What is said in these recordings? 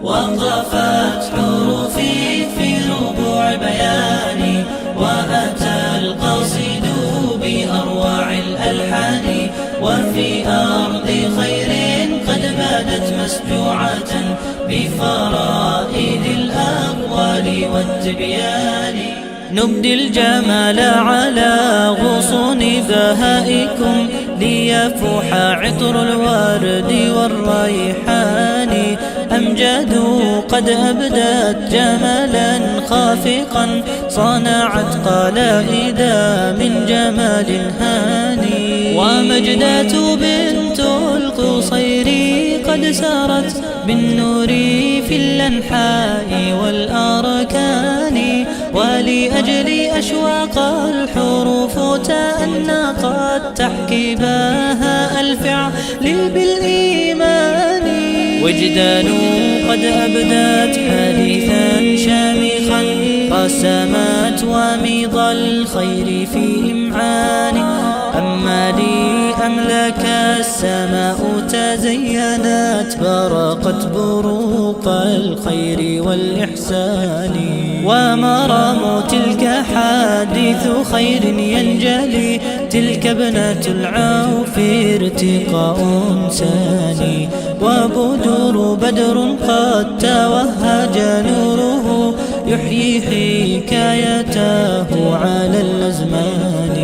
وانضفت حروفي في ربوع بياني، وأتى القاصد بأروع الألحان، وفي أرض خير قد بادت مسجوعة بفرائد الأقوال والتبيان. نبدي الجمال على غصون بهائكم، ليفوح عطر الورد والريحان. أمجاد قد أبدت جمالا خافقا، صنعت قلائد من جمال هاني. ومجدات بنت القصير قد سارت بالنور في الأنحاء والأركان، ولأجل أشواق الحروف تأنقت تحكي بها الفعل بالإيمان. وجدان قد أبدت حديثا شامخا، رسمت وميض الخير في إمعان. أما لي أملك السماء تزينت، برقت بروق الخير والإحسان. ومرام تلك حادث خير ينجلي، تلك ابنة العوف ارتقاء ساني. بدر قد توهج نوره، يحيي حكايته على الأزمان.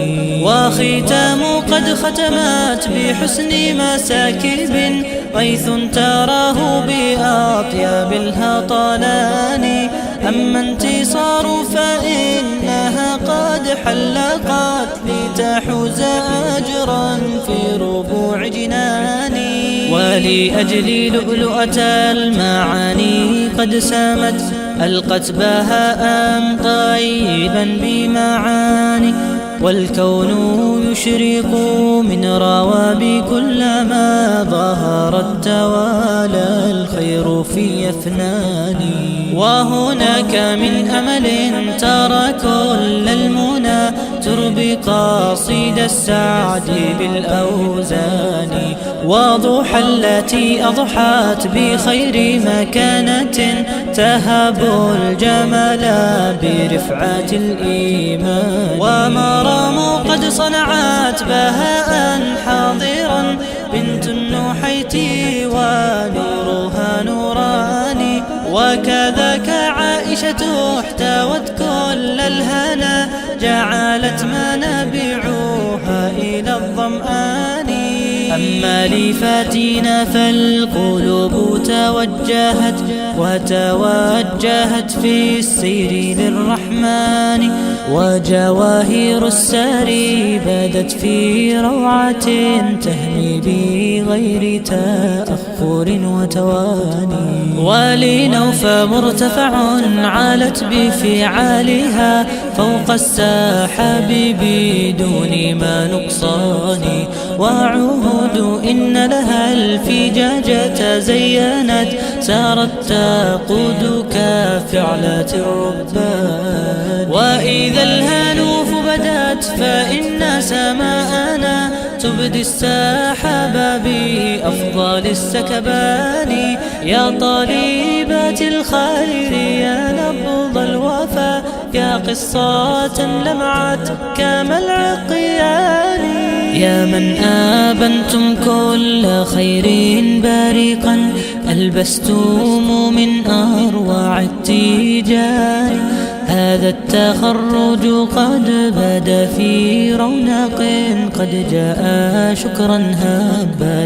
وختام قد ختمت بحسن مساكب، غيث تراه بأطياب الهطلان. أما انتصار فإنها قد حلقت، لتحوز أجرا في ربوع جناني. ولأجل لؤلؤة المعاني قد سامت، ألقت بهاء طيبا بمعاني. والكون يشرق من رواب، كلما ظهرت توالى الخير في أفنان. وهناك من أمل ترى كل المنى، تربي قصيد السعد بالأوزان. وضحى التي أضحت بخير مكانة، تهب الجمال برفعة الإيمان. ومرام قد صنعت بهاء حاضرا، بنت النحيت ونورها نوران. وكذاك عائشة احتوت كل الهنا، جعلت منابعها إلى الظمآن. أما لفاتنا فالقلوب توجهت في السير للرحمن. وجواهر الساري بدت في روعة، تهمي بغير تأخر وتواني. ولنوف مرتفع علت بفعالها، فوق السحاب بدون ما نقصان. وعهود إن لها الفجاجة زينت، سارت تقود كفعلة الربان. وإذا الهنوف بدت فإن سماءنا، تبدي السحاب بأفضل السكبان. يا طالبات الخير يا نبض الوفا، يا قصة لمعت كما العقيان. يا من آبنتم كل خير بارقا، ألبستم من أروع التيجان. هذا التخرج قد بدا في رونق، قد جاء شكرا هبا